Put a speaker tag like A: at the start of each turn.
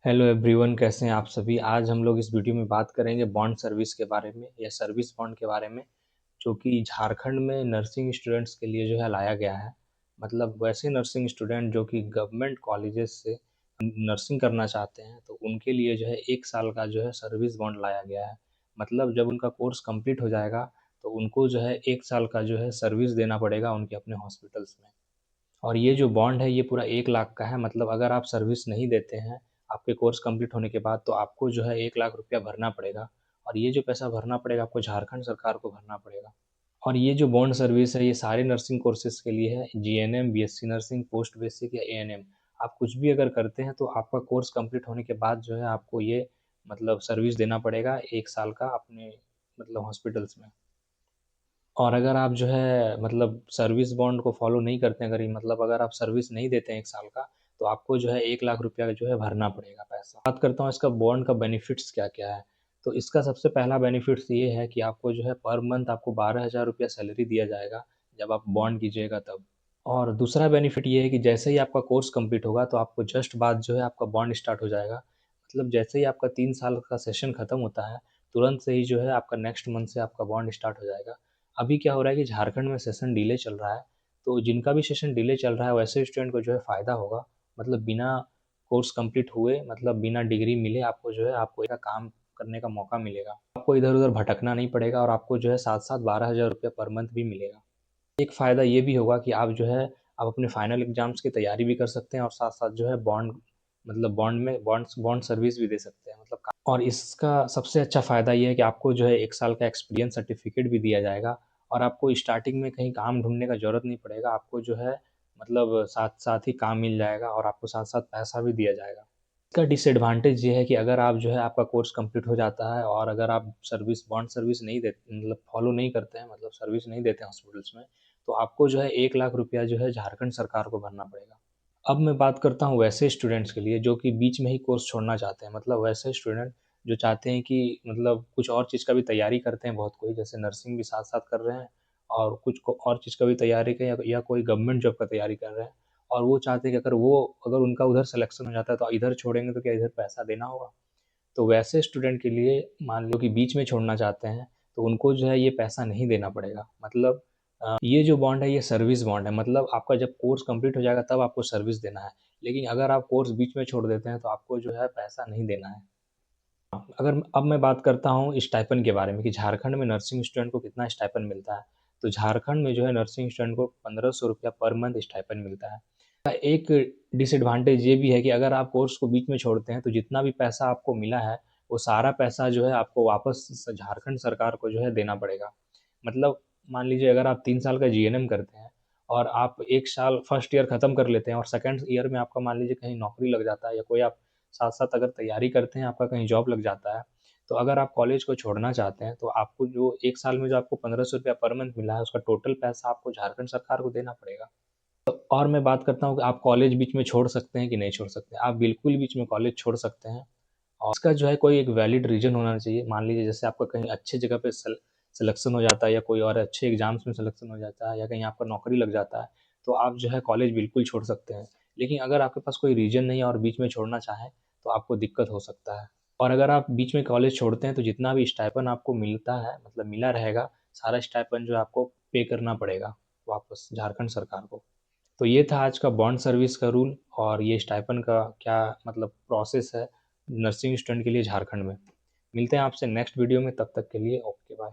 A: Hello everyone, कैसे हैं आप सभी। आज हम लोग इस वीडियो में बात करेंगे बॉन्ड सर्विस के बारे में या सर्विस बॉन्ड के बारे में, जो कि झारखंड में नर्सिंग स्टूडेंट्स के लिए जो है लाया गया है। मतलब वैसे नर्सिंग स्टूडेंट जो कि गवर्नमेंट कॉलेजेस से नर्सिंग करना चाहते हैं, तो उनके लिए जो है 1 साल का जो है सर्विस बॉन्ड लाया गया है। मतलब जब उनका कोर्स कंप्लीट हो जाएगा तो उनको जो है 1 साल का जो है सर्विस देना पड़ेगा उनके अपने हॉस्पिटल्स में। और ये जो बॉन्ड है ये पूरा 1 लाख का है। मतलब अगर आप सर्विस नहीं देते हैं आपके कोर्स कंप्लीट होने के बाद, तो आपको जो है 1 लाख रुपया भरना पड़ेगा। और ये जो पैसा भरना पड़ेगा आपको झारखंड सरकार को भरना पड़ेगा। और ये जो बॉन्ड सर्विस है ये सारे नर्सिंग कोर्सेज के लिए है, GNM, BSc nursing, post basic या एएनएम। आप कुछ भी अगर करते हैं तो आपका कोर्स कंप्लीट होने के बाद जो है आपको ये मतलब सर्विस देना पड़ेगा 1 साल का अपने मतलब हॉस्पिटल्स में। और अगर आप जो है मतलब सर्विस बॉन्ड को फॉलो नहीं करते हैं, मतलब अगर आप सर्विस नहीं देते हैं 1 साल का, तो आपको जो है 1 लाख रुपया जो है भरना पड़ेगा पैसा। बात करता हूँ इसका बॉन्ड का बेनिफिट्स क्या क्या है। तो इसका सबसे पहला बेनिफिट्स ये है कि आपको जो है पर मंथ आपको 12,000 रुपया सैलरी दिया जाएगा जब आप बॉन्ड कीजिएगा तब। और दूसरा बेनिफिट ये है कि जैसे ही आपका कोर्स कंप्लीट होगा तो आपको जस्ट बाद जो है आपका बॉन्ड स्टार्ट हो जाएगा। मतलब जैसे ही आपका 3 साल का सेशन खत्म होता है, तुरंत से ही जो है आपका नेक्स्ट मंथ से आपका बॉन्ड स्टार्ट हो जाएगा। अभी क्या हो रहा है कि झारखंड में सेशन डिले चल रहा है, तो जिनका भी सेशन डिले चल रहा है वैसे स्टूडेंट को जो है फ़ायदा होगा। मतलब बिना कोर्स कंप्लीट हुए, मतलब बिना डिग्री मिले आपको जो है आपको एक काम करने का मौका मिलेगा। आपको इधर-उधर भटकना नहीं पड़ेगा और आपको जो है साथ-साथ 12,000 रुपया पर मंथ भी मिलेगा। एक फ़ायदा ये भी होगा कि आप जो है आप अपने फाइनल एग्ज़ाम्स की तैयारी भी कर सकते हैं और साथ-साथ जो है बॉन्ड मतलब बॉन्ड में बॉन्ड सर्विस भी दे सकते हैं मतलब। और इसका सबसे अच्छा फ़ायदा ये है कि आपको जो है 1 साल का एक्सपीरियंस सर्टिफ़िकेट भी दिया जाएगा और आपको स्टार्टिंग में कहीं काम ढूँढने का ज़रूरत नहीं पड़ेगा। आपको जो है मतलब साथ-साथ ही काम मिल जाएगा और आपको साथ-साथ पैसा भी दिया जाएगा। इसका डिसएडवांटेज ये है कि अगर आप जो है आपका कोर्स कंप्लीट हो जाता है और अगर आप सर्विस बॉन्ड सर्विस नहीं दे मतलब फॉलो नहीं करते हैं, मतलब सर्विस नहीं देते हैं हॉस्पिटल्स में, तो आपको जो है 1 लाख रुपया जो है झारखंड सरकार को भरना पड़ेगा। अब मैं बात करता हूँ वैसे स्टूडेंट्स के लिए जो कि बीच में ही कोर्स छोड़ना चाहते हैं। मतलब वैसे स्टूडेंट जो चाहते हैं कि मतलब कुछ और चीज़ का भी तैयारी करते हैं बहुत कोई, जैसे नर्सिंग भी साथ-साथ कर रहे हैं और कुछ को और चीज़ का भी तैयारी करें या कोई गवर्नमेंट जॉब का तैयारी कर रहे हैं। और वो चाहते हैं कि अगर उनका उधर सिलेक्शन हो जाता है तो इधर छोड़ेंगे तो क्या इधर पैसा देना होगा? तो वैसे स्टूडेंट के लिए मान लो कि बीच में छोड़ना चाहते हैं, तो उनको जो है ये पैसा नहीं देना पड़ेगा। मतलब ये जो बॉन्ड है ये सर्विस बॉन्ड है। मतलब आपका जब कोर्स कंप्लीट हो जाएगा तब आपको सर्विस देना है। लेकिन अगर आप कोर्स बीच में छोड़ देते हैं तो आपको जो है पैसा नहीं देना है। अगर अब मैं बात करता हूँ स्टाइपेंड के बारे में कि झारखंड में नर्सिंग स्टूडेंट को कितना स्टाइपेंड मिलता है। तो झारखंड में जो है नर्सिंग स्टूडेंट को 1500 रुपया पर मंथ स्टाइपेंड मिलता है। एक डिसएडवांटेज ये भी है कि अगर आप कोर्स को बीच में छोड़ते हैं तो जितना भी पैसा आपको मिला है, वो सारा पैसा जो है आपको वापस झारखंड सरकार को जो है देना पड़ेगा। मतलब मान लीजिए अगर आप 3 साल का जीएनएम करते हैं और आप 1 साल फर्स्ट ईयर खत्म कर लेते हैं और सेकंड ईयर में आपका मान लीजिए कहीं नौकरी लग जाता है या कोई आप साथ-साथ अगर तैयारी करते हैं, आपका कहीं जॉब लग जाता है, तो अगर आप कॉलेज को छोड़ना चाहते हैं, तो आपको जो 1 साल में जो आपको 1500 रुपया पर मंथ मिला है, उसका टोटल पैसा आपको झारखंड सरकार को देना पड़ेगा। और मैं बात करता हूँ कि आप कॉलेज बीच में छोड़ सकते हैं कि नहीं छोड़ सकते हैं। आप बिल्कुल बीच में कॉलेज छोड़ सकते हैं और इसका जो है कोई एक वैलिड रीज़न होना चाहिए। मान लीजिए जैसे आपका कहीं अच्छी जगह पे सिलेक्शन हो जाता है या कोई और अच्छे एग्ज़ाम्स में सिलेक्शन हो जाता है या कहीं आपका नौकरी लग जाता है, तो आप जो है कॉलेज बिल्कुल छोड़ सकते हैं। लेकिन अगर आपके पास कोई रीज़न नहीं है और बीच में छोड़ना चाहें, तो आपको दिक्कत हो सकता है। और अगर आप बीच में कॉलेज छोड़ते हैं, तो जितना भी स्टाइपेंड आपको मिलता है, मतलब मिला रहेगा, सारा स्टाइपेंड जो है आपको पे करना पड़ेगा वापस झारखंड सरकार को। तो ये था आज का बॉन्ड सर्विस का रूल और ये स्टाइपेंड का क्या मतलब प्रोसेस है नर्सिंग स्टूडेंट के लिए झारखंड में। मिलते हैं आपसे नेक्स्ट वीडियो में, तब तक के लिए ओके बाय।